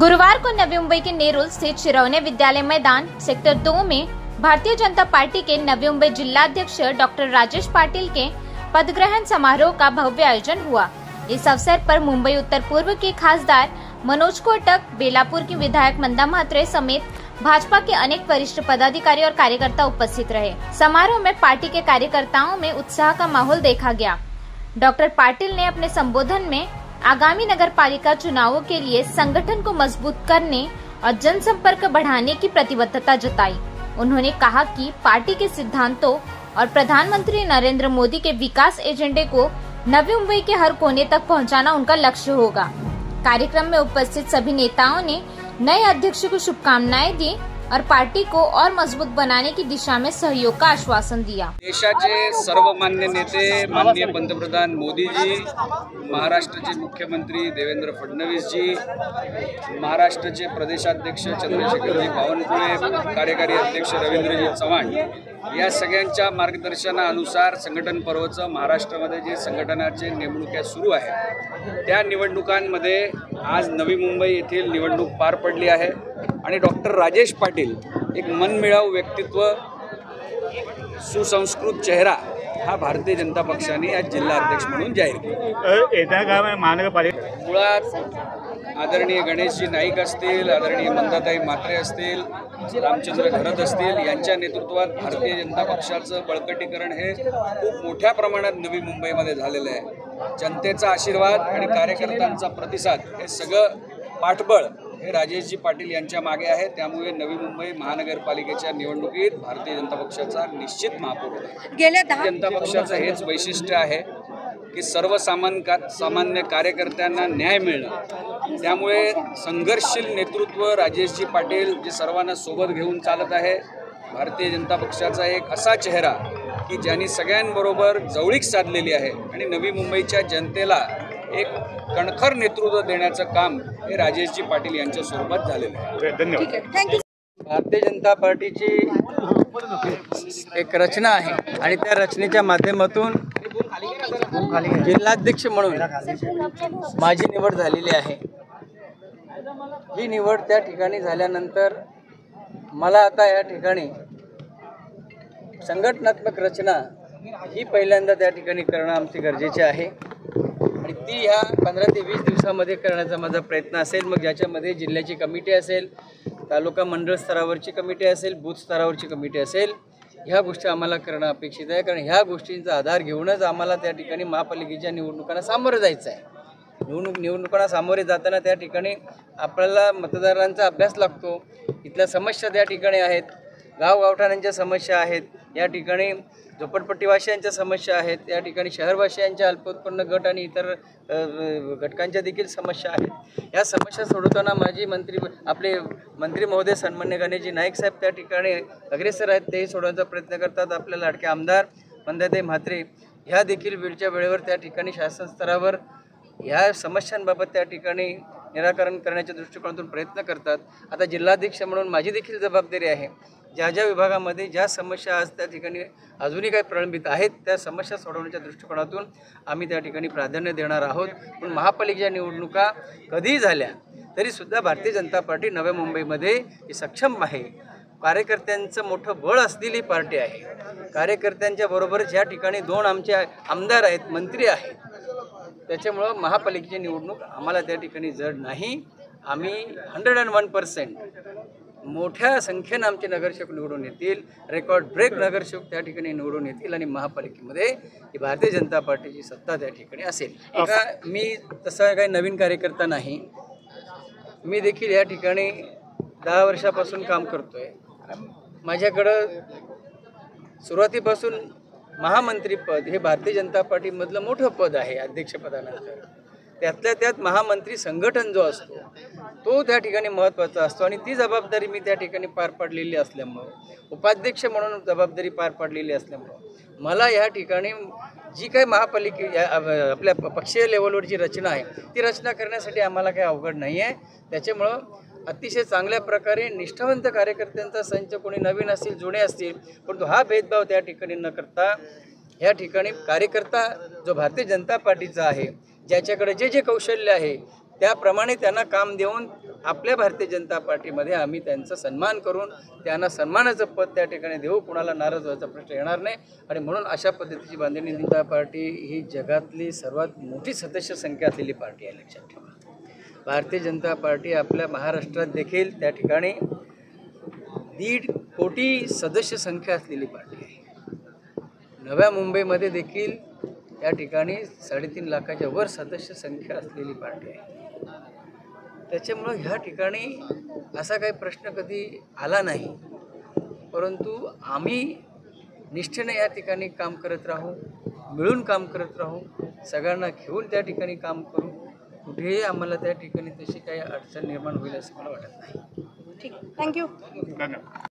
गुरुवार को नवी मुंबई के नेरुल स्थित शिरवणे विद्यालय मैदान सेक्टर 2 में भारतीय जनता पार्टी के नवी मुंबई जिलाध्यक्ष डॉक्टर राजेश पाटिल के पदग्रहण समारोह का भव्य आयोजन हुआ। इस अवसर पर मुंबई उत्तर पूर्व के खासदार मनोज कोटक, बेलापुर की विधायक मंदा म्हात्रे समेत भाजपा के अनेक वरिष्ठ पदाधिकारी और कार्यकर्ता उपस्थित रहे। समारोह में पार्टी के कार्यकर्ताओं में उत्साह का माहौल देखा गया। डॉक्टर पाटिल ने अपने संबोधन में आगामी नगर पालिका चुनावों के लिए संगठन को मजबूत करने और जनसंपर्क बढ़ाने की प्रतिबद्धता जताई। उन्होंने कहा कि पार्टी के सिद्धांतों और प्रधानमंत्री नरेंद्र मोदी के विकास एजेंडे को नवी मुंबई के हर कोने तक पहुंचाना उनका लक्ष्य होगा। कार्यक्रम में उपस्थित सभी नेताओं ने नए अध्यक्ष को शुभकामनाएं दी और पार्टी को और मजबूत बनाने की दिशा में सहयोग का आश्वासन दिया। देशाचे सर्वमान्य नेते माननीय पंतप्रधान मोदी जी, महाराष्ट्राचे मुख्यमंत्री देवेंद्र फडणवीस जी, महाराष्ट्राचे प्रदेशाध्यक्ष चंद्रशेखरजी बावनकुळे, कार्यकारी अध्यक्ष रवींद्रजी चव्हाण या सगळ्यांच्या मार्गदर्शनानुसार संघटन पर्वचं महाराष्ट्रामध्ये जे संघटनाचे नेमणुका सुरू आहे त्या निवडणुकांमध्ये आज नवी मुंबई येथील निवडणूक पार पडली आहे आणि डॉक्टर राजेश पाटील एक मनमिळाऊ व्यक्तित्व, सुसंस्कृत चेहरा हा भारतीय जनता पक्षाने आज जिल्हाध्यक्ष म्हणून जाहीर केला। मुळात आदरणीय गणेशजी नाईक असतील, आदरणीय मंदाताई म्हात्रे असतील, रामचंद्र घरत असतील यांच्या नेतृत्वात भारतीय जनता पक्षाचं बळकटीकरण हे खूप मोठ्या प्रमाणात नवी मुंबईमध्ये झालेलं आहे। जनतेचा आशीर्वाद आणि कार्यकर्त्यांचा प्रतिसाद हे सगळं पाठबळ हे राजेशजी पाटील यांच्या मागे आहे। त्यामुळे नवी मुंबई महानगरपालिकेच्या निवडणुकीत भारतीय जनता पक्षाचा निश्चित महापौर होईल। जनता पक्षाचं हेच वैशिष्ट्य आहे की सर्वसामान्य कार्यकर्त्यांना न्याय मिळणं। त्यामुळे संघर्षशील नेतृत्व राजेशजी पाटील जे सर्वांना सोबत घेऊन चालत आहे। भारतीय जनता पक्षाचा एक असा चेहरा की ज्यांनी सगळ्यांबरोबर जवळीक साधलेली आहे आणि नवी मुंबईच्या जनतेला एक कणखर नेतृत्व देण्याचं काम हे राजेशजी पाटील यांच्या स्वरूपात झालेलं आहे। धन्यवाद। भारतीय जनता पार्टीची एक रचना आहे आणि त्या रचनेच्या माध्यमातून जिल्हाध्यक्ष म्हणून माझी निवड झालेली आहे। ही निवड त्या ठिकाणी झाल्यानंतर मला आता या ठिकाणी संघटनात्मक रचना ही पहिल्यांदा त्या ठिकाणी करणं आमचे गरजेचे आहे आणि ती ह्या 15 ते 20 दिवसामध्ये करण्याचा माझा प्रयत्न असेल। मग ज्याच्यामध्ये जिल्ह्याची कमिटी असेल, तालुका मंडळ स्तरावरची कमिटी असेल, बूथ स्तरावरची कमिटी असेल, ह्या गोष्टी आम्हाला करणं अपेक्षित आहे। कारण ह्या गोष्टींचा आधार घेऊनच आम्हाला त्या ठिकाणी महापालिकेच्या निवडणुकांना सामोरं जायचं आहे। निवडणुकांना सामोरे जाताना त्या ठिकाणी आपल्याला मतदारांचा अभ्यास लागतो। इथल्या समस्या त्या ठिकाणी आहेत, गावगावठाणांच्या समस्या आहेत, या ठिकाणी झोपडपट्टीवासियांच्या समस्या आहेत, या ठिकाणी शहरवासियांच्या अल्पोत्पन्न गट आणि इतर घटकांच्या देखील समस्या आहेत। या समस्या सोडवताना आपले मंत्री महोदय सन्मान्य गणेशजी नाईक साहेब त्या ठिकाणी अग्रेसर आहेत, तेही सोडवण्याचा प्रयत्न करतात। आपले लाडके आमदार मंदाताई म्हात्रे ह्या देखील वेळच्या वेळेवर त्या ठिकाणी शासन स्तरावर ह्या समस्यांबाबत त्या ठिकाणी निराकरण करण्याच्या दृष्टिकोनातून प्रयत्न करतात। आता जिल्हाध्यक्ष म्हणून माझी देखील जबाबदारी आहे, ज्या ज्या विभागामध्ये ज्या समस्या आज त्या ठिकाणी अजूनही काही प्रलंबित आहेत त्या समस्या सोडवण्याच्या दृष्टिकोनातून आम्ही त्या ठिकाणी प्राधान्य देणार आहोत। पण महापालिकेच्या निवडणुका कधीही झाल्या तरीसुद्धा भारतीय जनता पार्टी नव्या मुंबईमध्ये ही सक्षम आहे। कार्यकर्त्यांचं मोठं बळ असलेली पार्टी आहे। कार्यकर्त्यांच्या बरोबरच या ठिकाणी 2 आमचे आमदार आहेत, मंत्री आहेत। त्याच्यामुळं महापालिकेची निवडणूक आम्हाला त्या ठिकाणी जड नाही। आम्ही 101% मोठ्या संख्येनं आमचे नगरसेवक निवडून येतील, रेकॉर्ड ब्रेक नगरसेवक त्या ठिकाणी निवडून येतील आणि महापालिकेमध्ये ही भारतीय जनता पार्टीची सत्ता त्या ठिकाणी असेल। मी तसा काही नवीन कार्यकर्ता नाही, मी देखील या ठिकाणी 10 वर्षापासून काम करतोय। माझ्याकडं सुरुवातीपासून महामंत्रीपद हे भारतीय जनता पार्टीमधलं मोठं पद आहे अध्यक्षपदानंतर। त्यातल्या त्यात महामंत्री संघटन जो असतो तो त्या ठिकाणी महत्त्वाचा असतो आणि ती जबाबदारी मी त्या ठिकाणी पार पाडलेली असल्यामुळं, उपाध्यक्ष म्हणून जबाबदारी पार पाडलेली असल्यामुळं मला या ठिकाणी जी काही आपल्या पक्षीय लेवलवर जी रचना आहे ती रचना करण्यासाठी आम्हाला काही अवघड नाही आहे। त्याच्यामुळं अतिशय चांगल्या प्रकारे निष्ठावंत कार्यकर्त्यांचा संच, कोणी नवीन असतील, जुने असतील, परंतु हा भेदभाव त्या ठिकाणी न करता या ठिकाणी कार्यकर्ता जो भारतीय जनता पार्टीचा आहे, ज्याच्याकडे जे जे कौशल्य आहे त्याप्रमाणे त्यांना काम देऊन आपल्या भारतीय जनता पार्टीमध्ये आम्ही त्यांचा सन्मान करून त्यांना सन्मानाचं पद त्या ठिकाणी देऊ, कुणाला नाराज व्हायचा प्रश्न येणार नाही. आणि म्हणून अशा पद्धतीची बांधणी जनता पार्टी ही जगातली सर्वात मोठी सदस्य संख्या असलेली पार्टी आहे, लक्षात ठेवा. भारतीय जनता पार्टी आपल्या महाराष्ट्रात देखील त्या ठिकाणी 1.5 कोटी सदस्य संख्या असलेली पार्टी आहे. नव्या मुंबईमध्ये देखील त्या ठिकाणी 3.5 लाखाच्या वर सदस्य संख्या असलेली पार्टी आहे. त्याच्यामुळं ह्या ठिकाणी असा काही प्रश्न कधी आला नाही, परंतु आम्ही निष्ठेने या ठिकाणी काम करत राहू, मिळून काम करत राहू, सगळ्यांना घेऊन त्या ठिकाणी काम करू. कुठेही आम्हाला त्या ठिकाणी तशी काही अडचण निर्माण होईल असं मला वाटत नाही. ठीक, थँक्यू.